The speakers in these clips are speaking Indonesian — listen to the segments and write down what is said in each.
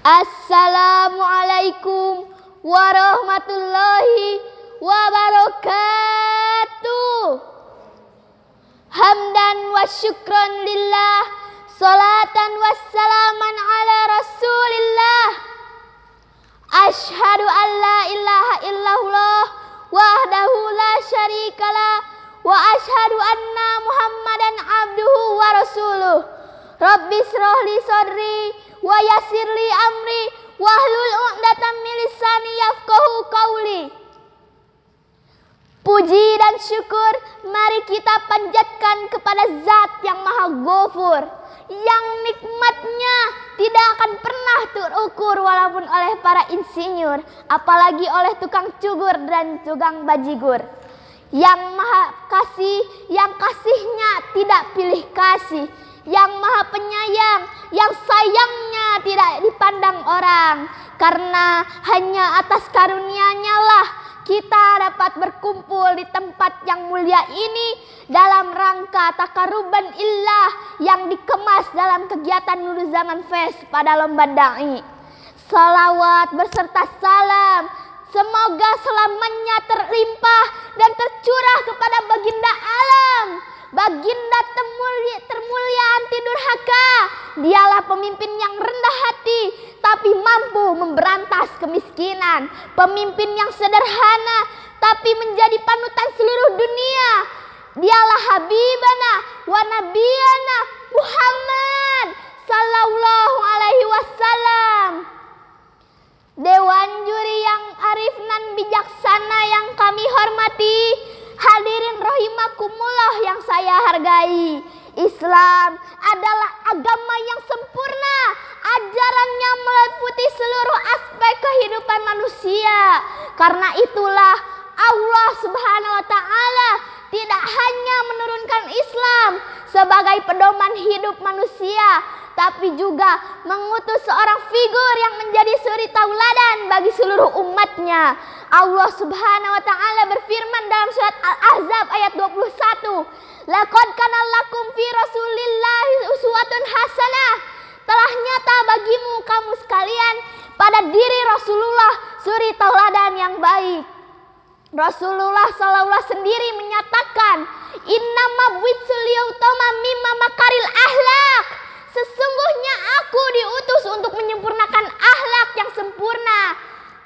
Assalamualaikum warahmatullahi wabarakatuh. Hamdan wa syukran lillah, salatan wassalaman ala rasulillah. Ashhadu an la ilaha illallah wahdahu la syarikalah wa ashhadu anna muhammadan abduhu wa rasuluh. Rabbi shrah li sadri wa yassir li amri wahlul 'uqdatam min lisani yafqahu qawli. Puji dan syukur mari kita panjatkan kepada Zat yang Maha Ghafur, yang nikmatnya tidak akan pernah terukur walaupun oleh para insinyur, apalagi oleh tukang cukur dan tukang bajigur. Yang Maha Kasih, yang kasihnya tidak pilih kasih, yang Maha Penyayang, yang sayangnya tidak dipandang orang. Karena hanya atas karunia-Nya lah kita dapat berkumpul di tempat yang mulia ini dalam rangka takaruban illah yang dikemas dalam kegiatan Nurul Zaman Fest pada lomba dai. Salawat berserta salam semoga selamanya terlimpah dan tercurah kepada baginda alam, baginda termulia anti durhaka. Dialah pemimpin yang rendah hati tapi mampu memberantas kemiskinan, pemimpin yang sederhana tapi menjadi panutan seluruh dunia. Dialah habibana wa nabiyana Muhammad sallallahu alaihi wasallam. Dewan juri yang arif nan bijaksana yang kami hormati, hadirin rahimakumullah yang saya hargai. Islam adalah agama yang sempurna. Ajarannya meliputi seluruh aspek kehidupan manusia. Karena itulah Allah Subhanahu wa taala tidak hanya menurunkan Islam sebagai pedoman hidup manusia, tapi juga mengutus seorang figur yang menjadi suri tauladan bagi seluruh umatnya. Allah Subhanahu wa taala berfirman dalam surat Al-Ahzab ayat 21, "Laqad kana lakum fi Rasulillahi uswatun hasanah." Telah nyata bagimu kamu sekalian pada diri Rasulullah suri tauladan yang baik. Rasulullah sallallahu sendiri menyatakan, "Innama bu'itsul yautama mimma makaril ahlak." Sesungguhnya aku diutus untuk menyempurnakan akhlak yang sempurna.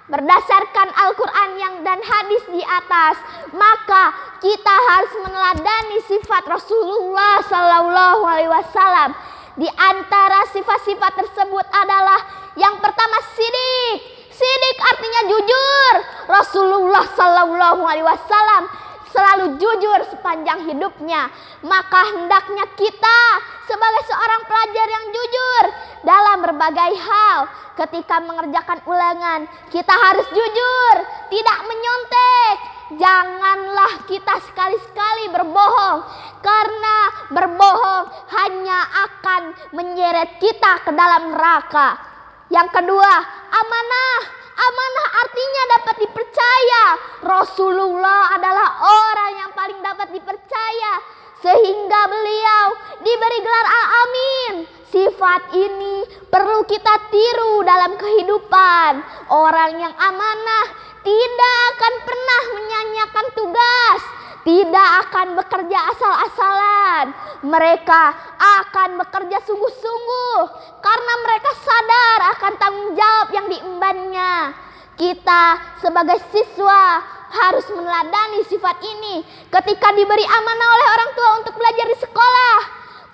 Berdasarkan Al-Quran dan hadis di atas, maka kita harus meneladani sifat Rasulullah Sallallahu Alaihi Wasallam. Di antara sifat-sifat tersebut adalah yang pertama sidik. Sidik artinya jujur. Rasulullah Sallallahu Alaihi Wasallam selalu jujur sepanjang hidupnya. Maka hendaknya kita sebagai seorang pelajar yang jujur dalam berbagai hal. Ketika mengerjakan ulangan, kita harus jujur, tidak menyontek. Janganlah kita sekali-sekali berbohong, karena berbohong hanya akan menyeret kita ke dalam neraka. Yang kedua, amanah. Amanah artinya dapat dipercaya. Rasulullah adalah orang yang paling dapat dipercaya, sehingga beliau diberi gelar Al-Amin. Sifat ini perlu kita tiru dalam kehidupan. Orang yang amanah tidak akan pernah menyanyiakan tugas, tidak akan bekerja asal-asalan. Mereka akan bekerja sungguh-sungguh karena mereka sadar akan tanggung jawab yang diembannya. Kita sebagai siswa harus meneladani sifat ini. Ketika diberi amanah oleh orang tua untuk belajar di sekolah,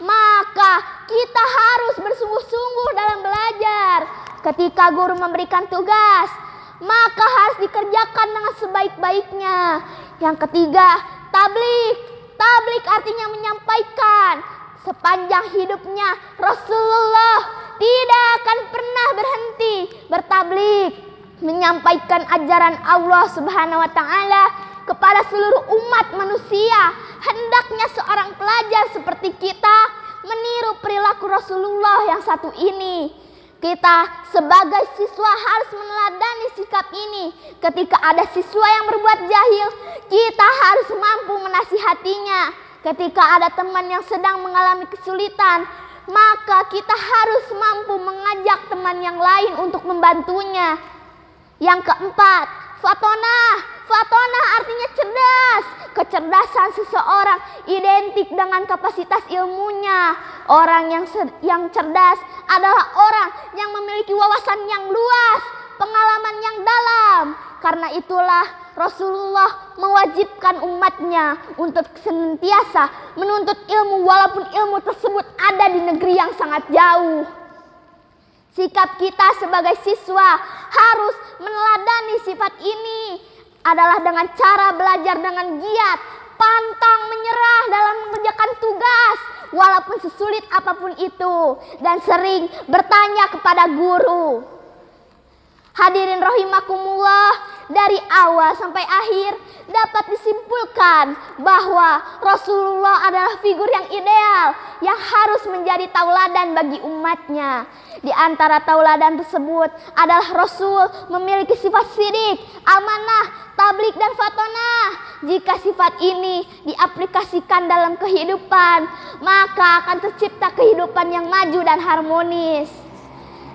maka kita harus bersungguh-sungguh dalam belajar. Ketika guru memberikan tugas, maka harus dikerjakan dengan sebaik-baiknya. Yang ketiga, tablik. Tablik artinya menyampaikan. Sepanjang hidupnya Rasulullah tidak akan pernah berhenti bertablik, menyampaikan ajaran Allah Subhanahu wa taala kepada seluruh umat manusia. Hendaknya seorang pelajar seperti kita meniru perilaku Rasulullah yang satu ini. Kita sebagai siswa harus meneladani sikap ini. Ketika ada siswa yang berbuat jahil, kita harus mampu menasihatinya. Ketika ada teman yang sedang mengalami kesulitan, maka kita harus mampu mengajak teman teman yang lain untuk membantunya. Yang keempat, fatonah. Fatonah artinya cerdas. Kecerdasan seseorang identik dengan kapasitas ilmunya. Orang yang cerdas adalah orang yang memiliki wawasan yang luas, pengalaman yang dalam. Karena itulah Rasulullah mewajibkan umatnya untuk senantiasa menuntut ilmu walaupun ilmu tersebut ada di negeri yang sangat jauh. Sikap kita sebagai siswa harus meneladani sifat ini adalah dengan cara belajar dengan giat, pantang menyerah dalam mengerjakan tugas walaupun sesulit apapun itu, dan sering bertanya kepada guru. Hadirin rahimakumullah, dari awal sampai akhir dapat disimpulkan bahwa Rasulullah adalah figur yang ideal yang harus menjadi tauladan bagi umatnya. Di antara tauladan tersebut adalah Rasul memiliki sifat sidik, amanah, tablik dan fatonah. Jika sifat ini diaplikasikan dalam kehidupan, maka akan tercipta kehidupan yang maju dan harmonis.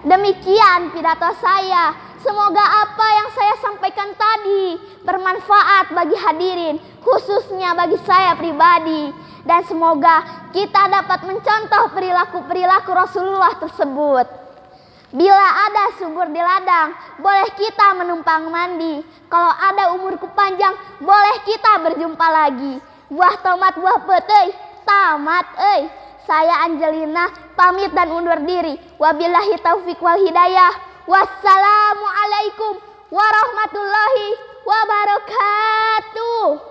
Demikian pidato saya. Semoga apa yang saya sampaikan tadi bermanfaat bagi hadirin, khususnya bagi saya pribadi. Dan semoga kita dapat mencontoh perilaku-perilaku Rasulullah tersebut. Bila ada subur di ladang, boleh kita menumpang mandi. Kalau ada umurku panjang, boleh kita berjumpa lagi. Buah tomat, buah petai, tamat Saya Angelina pamit dan undur diri. Wabillahi taufik wal hidayah. Wassalamualaikum warahmatullahi wabarakatuh.